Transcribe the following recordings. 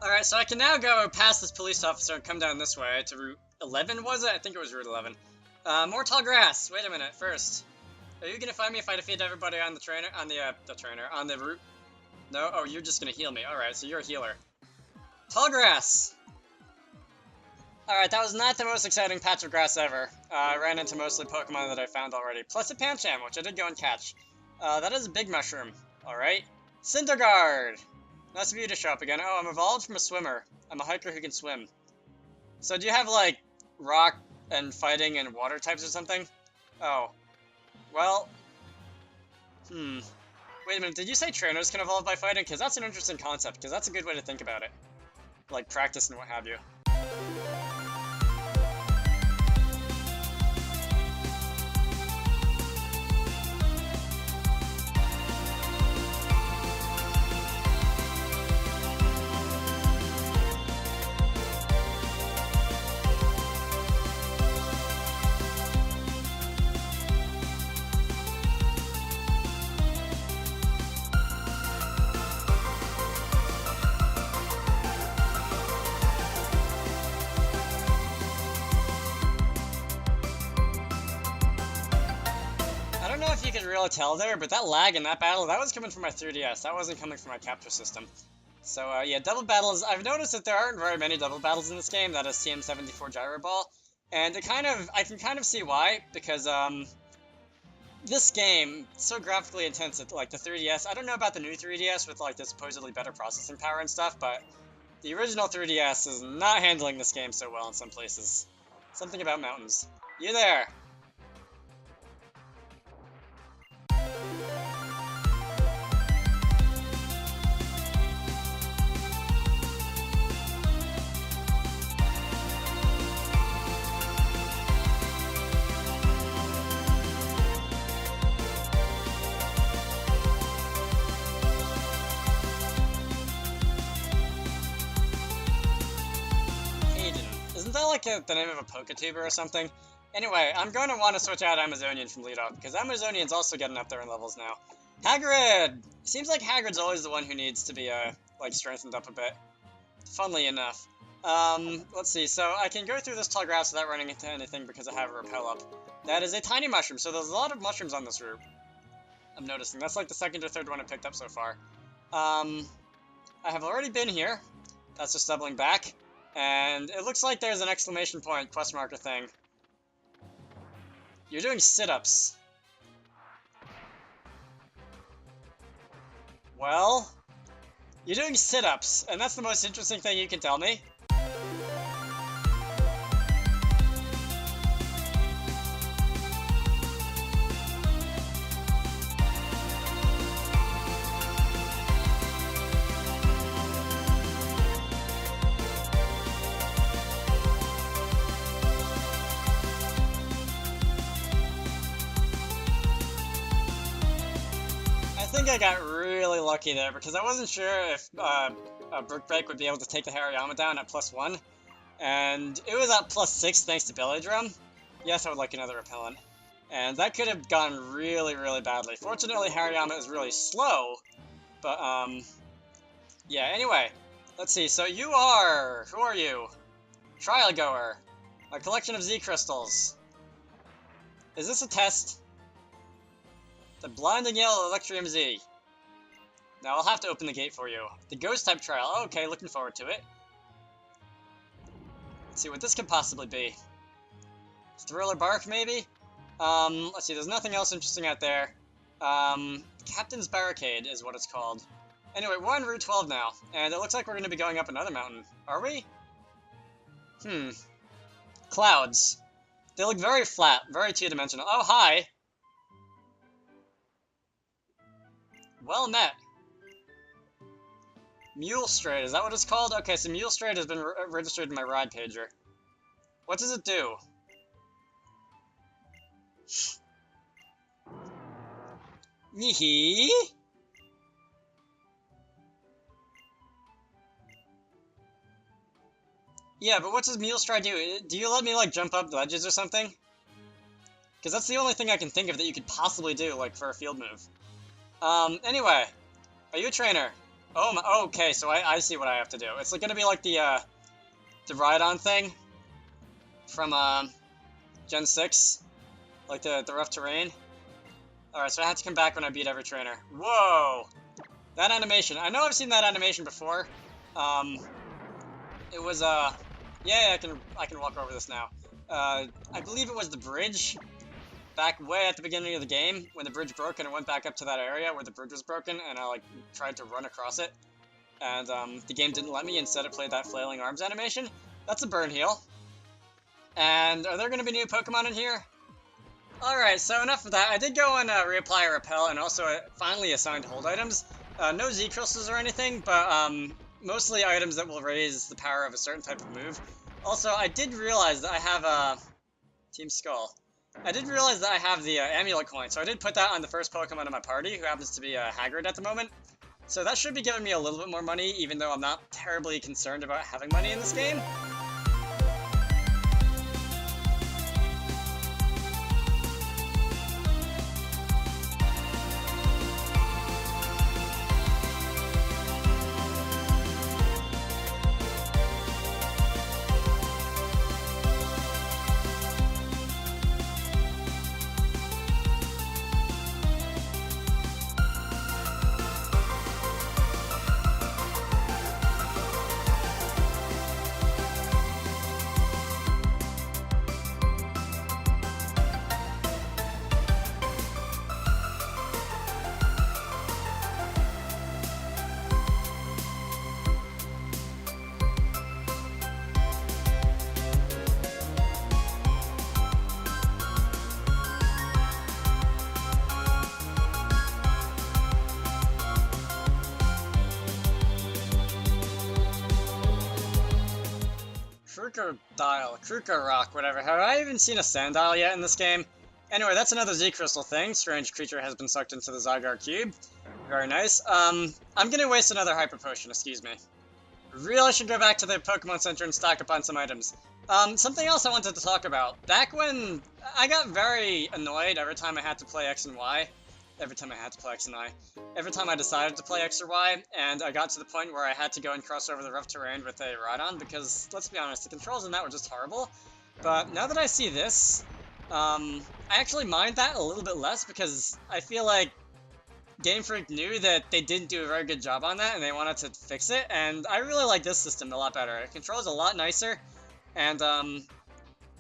Alright, so I can now go past this police officer and come down this way to Route 11, was it? I think it was Route 11. More tall grass. Wait a minute, first. Are you gonna find me if I defeat everybody on the trainer? On the route? No? Oh, you're just gonna heal me. Alright, so you're a healer. Tall grass! Alright, that was not the most exciting patch of grass ever. I ran into mostly Pokemon that I found already. Plus a Pancham, which I did go and catch. That is a big mushroom. Alright. Cinderguard! Nice of you to show up again. Oh, I'm evolved from a swimmer. I'm a hiker who can swim. So do you have, like, rock and fighting and water types or something? Oh. Well. Wait a minute, did you say trainers can evolve by fighting? Because that's an interesting concept, because that's a good way to think about it. Like, practice and what have you. I don't know if you could really tell there, but that lag in that battle, that was coming from my 3DS. That wasn't coming from my capture system. So, yeah, double battles. I've noticed that there aren't very many double battles in this game. That is TM74 Gyro Ball. And I can kind of see why, because, this game, so graphically intense, like, the 3DS, I don't know about the new 3DS with, like, the supposedly better processing power and stuff, but the original 3DS is not handling this game so well in some places. Something about mountains. You there! Isn't that like the name of a Poketuber or something? Anyway, I'm going to want to switch out Amazonian from lead off, because Amazonian's also getting up there in levels now. Hagrid! Seems like Hagrid's always the one who needs to be, like, strengthened up a bit. Funnily enough. Let's see, so I can go through this tall grass without running into anything because I have a repel up. That is a tiny mushroom, so there's a lot of mushrooms on this route. I'm noticing. That's like the second or third one I picked up so far. I have already been here. That's just doubling back. And it looks like there's an exclamation point quest marker thing. You're doing sit-ups. Well, you're doing sit-ups, and that's the most interesting thing you can tell me. I think I got really lucky there because I wasn't sure if Brick Break would be able to take the Hariyama down at +1, and it was at +6 thanks to Belly Drum. Yes, I would like another repellent, and that could have gone really, really badly. Fortunately, Hariyama is really slow, but yeah. Anyway, let's see. So who are you? Trial Goer, a collection of Z crystals. Is this a test? The blinding yellow Electrium Z. Now I'll have to open the gate for you. The ghost type trial. Oh, okay, looking forward to it. Let's see what this could possibly be. Thriller Bark, maybe? Let's see, there's nothing else interesting out there. Captain's Barricade is what it's called. Anyway, we're on Route 12 now, and it looks like we're going to be going up another mountain. Are we? Clouds. They look very flat, very two-dimensional. Oh, hi! Well met. Mule Strait, is that what it's called? Okay, so Mule Strait has been registered in my ride pager. What does it do? Yee. Yeah, but what does Mule Stride do? Do you let me, like, jump up ledges or something? Because that's the only thing I can think of that you could possibly do, like, for a field move. Anyway. Are you a trainer? Oh my, okay, so I see what I have to do. It's gonna be like the ride-on thing from, Gen 6. Like the rough terrain. Alright, so I have to come back when I beat every trainer. Whoa! That animation. I know I've seen that animation before. It was, yeah, I can walk over this now. I believe it was the bridge. Back way at the beginning of the game, when the bridge broke and it went back up to that area where the bridge was broken, and I, like, tried to run across it. And, the game didn't let me, instead it played that flailing arms animation. That's a burn heal. And are there gonna be new Pokemon in here? Alright, so enough of that. I did go and reapply a repel, and also finally assigned hold items. No Z crystals or anything, but mostly items that will raise the power of a certain type of move. Also, I did realize that I have Team Skull. I did realize that I have the amulet coin, so I did put that on the first Pokemon in my party, who happens to be Haggard at the moment. So that should be giving me a little bit more money, even though I'm not terribly concerned about having money in this game. Krookodile, whatever. Have I even seen a Sandile yet in this game? Anyway, that's another Z Crystal thing. Strange creature has been sucked into the Zygarde Cube. Very nice. I'm gonna waste another Hyper Potion, excuse me. Really should go back to the Pokemon Center and stock up on some items. Something else I wanted to talk about. Back when I got very annoyed every time I had to play X and Y. Every time I decided to play X or Y, and I got to the point where I had to go and cross over the rough terrain with a Rhydon, because, let's be honest, the controls in that were just horrible. But now that I see this, I actually mind that a little bit less, because I feel like Game Freak knew that they didn't do a very good job on that, and they wanted to fix it, and I really like this system a lot better. It controls a lot nicer, and,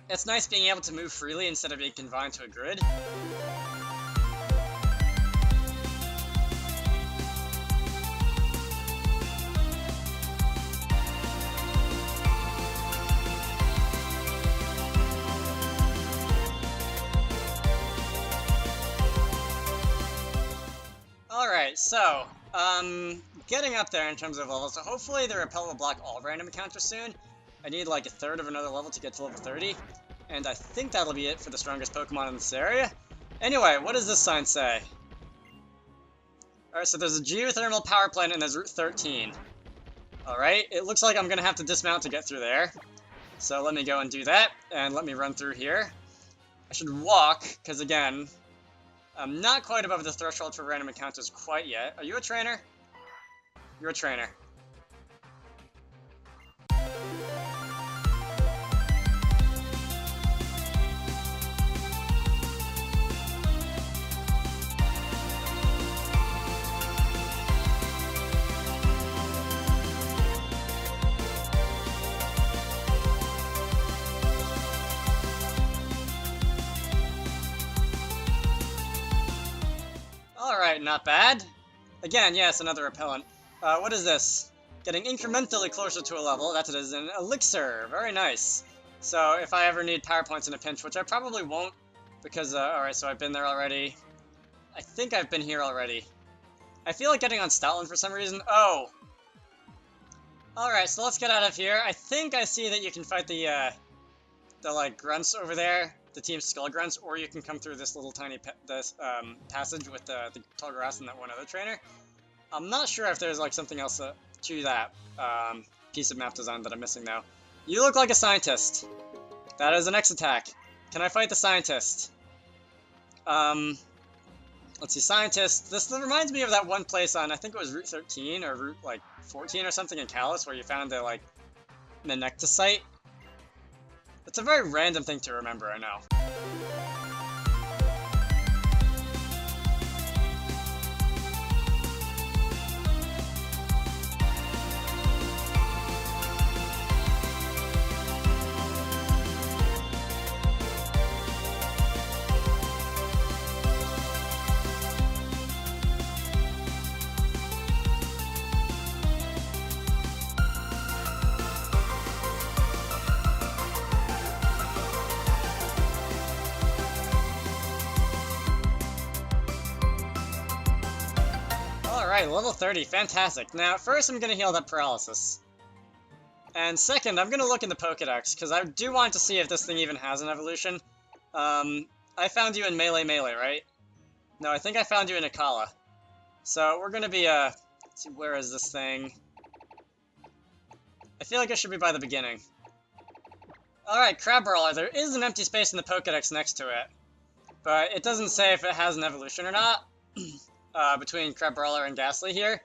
it's nice being able to move freely instead of being confined to a grid. Alright, so, getting up there in terms of levels, so hopefully the repel will block all random encounters soon. I need like a third of another level to get to level 30, and I think that'll be it for the strongest Pokemon in this area. Anyway, what does this sign say? Alright, so there's a geothermal power plant and there's Route 13. Alright, it looks like I'm gonna have to dismount to get through there. So let me go and do that, and let me run through here. I should walk, because again, I'm not quite above the threshold for random encounters quite yet. Are you a trainer? You're a trainer. Alright, not bad. Again, yes, another repellent. What is this? Getting incrementally closer to a level. That is an elixir. Very nice. So, if I ever need power points in a pinch, which I probably won't, because, alright, so I've been there already. I think I've been here already. I feel like getting on Stoutland for some reason. Oh! Alright, so let's get out of here. I think I see that you can fight the like, grunts over there. The Team Skull grunts, or you can come through this little tiny passage with the tall grass and that one other trainer. I'm not sure if there's like something else to that piece of map design that I'm missing now. You look like a scientist. That is an X attack. Can I fight the scientist? let's see, scientist. This reminds me of that one place on, I think it was Route 13 or Route, like, 14 or something in Kalos where you found the, like, Manectasite. It's a very random thing to remember, I know. Alright, level 30, fantastic. Now, first I'm gonna heal that paralysis. And second, I'm gonna look in the Pokédex, because I do want to see if this thing even has an evolution. I found you in Melee, right? No, I think I found you in Akala. So, we're gonna be, let's see, where is this thing? I feel like it should be by the beginning. Alright, Crabrawler, there is an empty space in the Pokédex next to it. But it doesn't say if it has an evolution or not. Between Crabrawler and Ghastly here.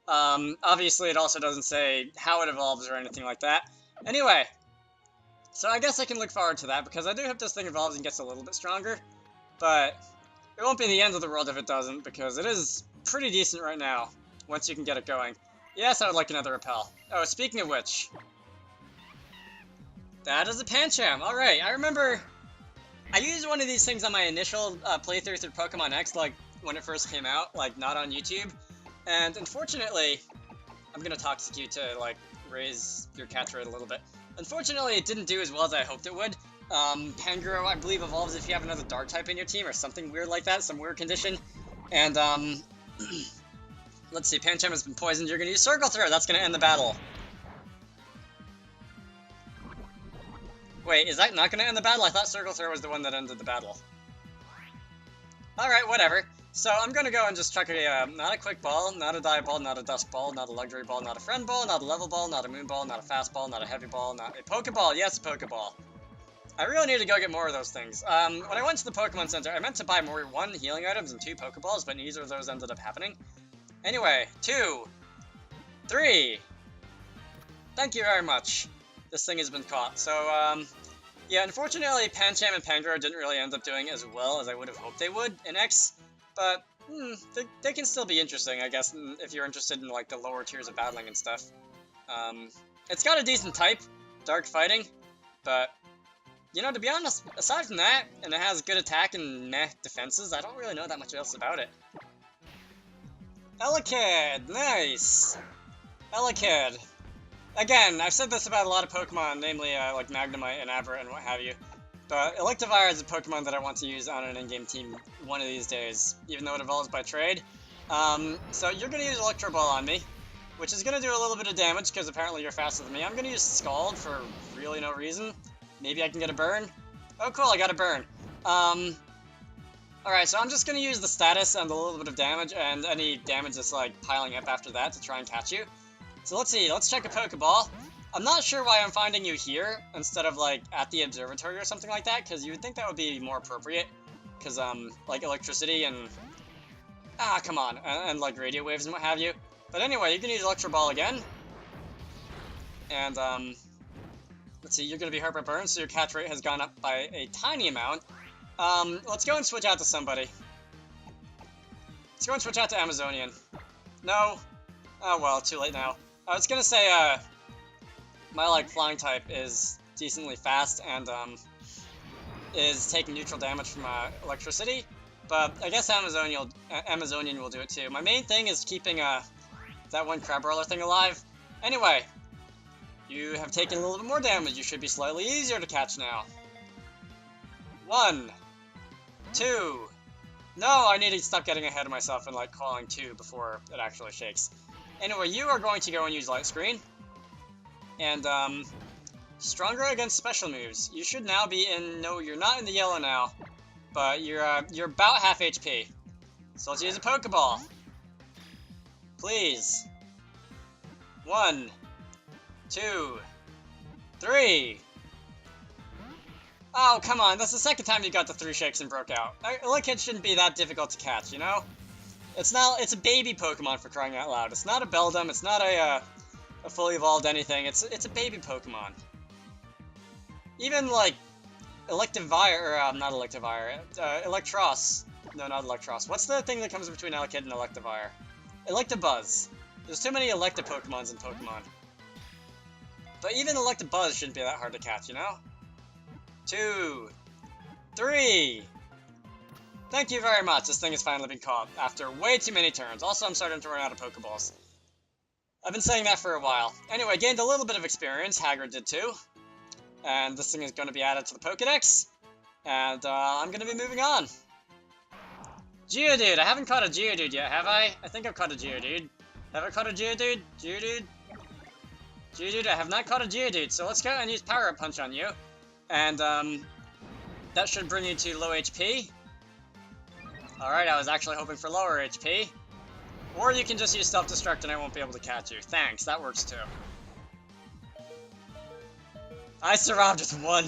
Obviously it also doesn't say how it evolves or anything like that. Anyway, so I guess I can look forward to that, because I do hope this thing evolves and gets a little bit stronger. But it won't be the end of the world if it doesn't, because it is pretty decent right now, once you can get it going. Yes, I would like another Repel. Oh, speaking of which, that is a Pancham. Alright, I remember I used one of these things on my initial playthrough through Pokemon X, like, when it first came out, like, not on YouTube. And unfortunately, I'm gonna toxic you to, like, raise your catch rate a little bit. Unfortunately, it didn't do as well as I hoped it would. Pangoro, I believe, evolves if you have another Dark type in your team, or something weird like that, some weird condition. And, let's see, Pancham has been poisoned, you're gonna use Circle Throw, that's gonna end the battle. Wait, is that not gonna end the battle? I thought Circle Throw was the one that ended the battle. Alright, whatever. So I'm gonna go and just chuck a, not a Quick Ball, not a Dive Ball, not a Dust Ball, not a Luxury Ball, not a Friend Ball, not a Level Ball, not a Moon Ball, not a Fast Ball, not a Heavy Ball, not a Pokeball. Yes, a Pokeball. I really need to go get more of those things. When I went to the Pokemon Center, I meant to buy more 1 healing items and 2 Pokeballs, but neither of those ended up happening. Anyway, 2, 3. Thank you very much. This thing has been caught. So, yeah, unfortunately, Pancham and Pangoro didn't really end up doing as well as I would have hoped they would in X. But, they can still be interesting, I guess, if you're interested in, like, the lower tiers of battling and stuff. It's got a decent type, Dark Fighting, but, you know, to be honest, aside from that, and it has good attack and meh defenses, I don't really know that much else about it. Elekid, nice! Elekid. Again, I've said this about a lot of Pokemon, namely, like Magnemite and Abra and what have you. But Electivire is a Pokemon that I want to use on an in-game team one of these days, even though it evolves by trade. So you're going to use Electro Ball on me, which is going to do a little bit of damage, because apparently you're faster than me. I'm going to use Scald for really no reason. Maybe I can get a burn. Oh cool, I got a burn. Alright, so I'm just going to use the status and a little bit of damage, and any damage that's like piling up after that to try and catch you. So let's see, let's check a Pokeball. I'm not sure why I'm finding you here instead of, like, at the observatory or something like that, because you would think that would be more appropriate, because, like, electricity and... Ah, come on, and like, radio waves and what have you. But anyway, you can use Electro Ball again. And, let's see, you're going to be hurt by burn, so your catch rate has gone up by a tiny amount. Let's go and switch out to somebody. Let's go and switch out to Amazonian. No. Oh, well, too late now. I was going to say, my, like, flying type is decently fast and, is taking neutral damage from, electricity. But I guess Amazonian will do it too. My main thing is keeping, that one Crabrawler thing alive. Anyway, you have taken a little bit more damage. You should be slightly easier to catch now. 1, 2. No, I need to stop getting ahead of myself and, like, calling 2 before it actually shakes. Anyway, you are going to go and use Light Screen. And, stronger against special moves. You should now be in... No, you're not in the yellow now. But you're about half HP. So let's use a Pokeball. Please. 1, 2, 3. Oh, come on, that's the second time you got the 3 shakes and broke out. Lickit shouldn't be that difficult to catch, you know? It's a baby Pokemon, for crying out loud. It's not a Beldum, it's not a fully evolved anything, it's a baby Pokemon. Even, like, Electivire, or, not Electivire, Electros. No, not Electros. What's the thing that comes between Elekid and Electivire? Electabuzz. There's too many Electa-Pokemons in Pokemon. But even Electabuzz shouldn't be that hard to catch, you know? 2, 3. Thank you very much. This thing has finally been caught after way too many turns. Also, I'm starting to run out of Pokeballs. I've been saying that for a while. Anyway, gained a little bit of experience. Hagrid did too. And this thing is going to be added to the Pokedex. And I'm going to be moving on. Geodude. I haven't caught a Geodude yet, have I? I think I've caught a Geodude. Have I caught a Geodude? Geodude? Geodude, I have not caught a Geodude. So let's go and use Power Up Punch on you. And, that should bring you to low HP. Alright, I was actually hoping for lower HP. Or you can just use Self-Destruct and I won't be able to catch you. Thanks, that works too. I survived with 1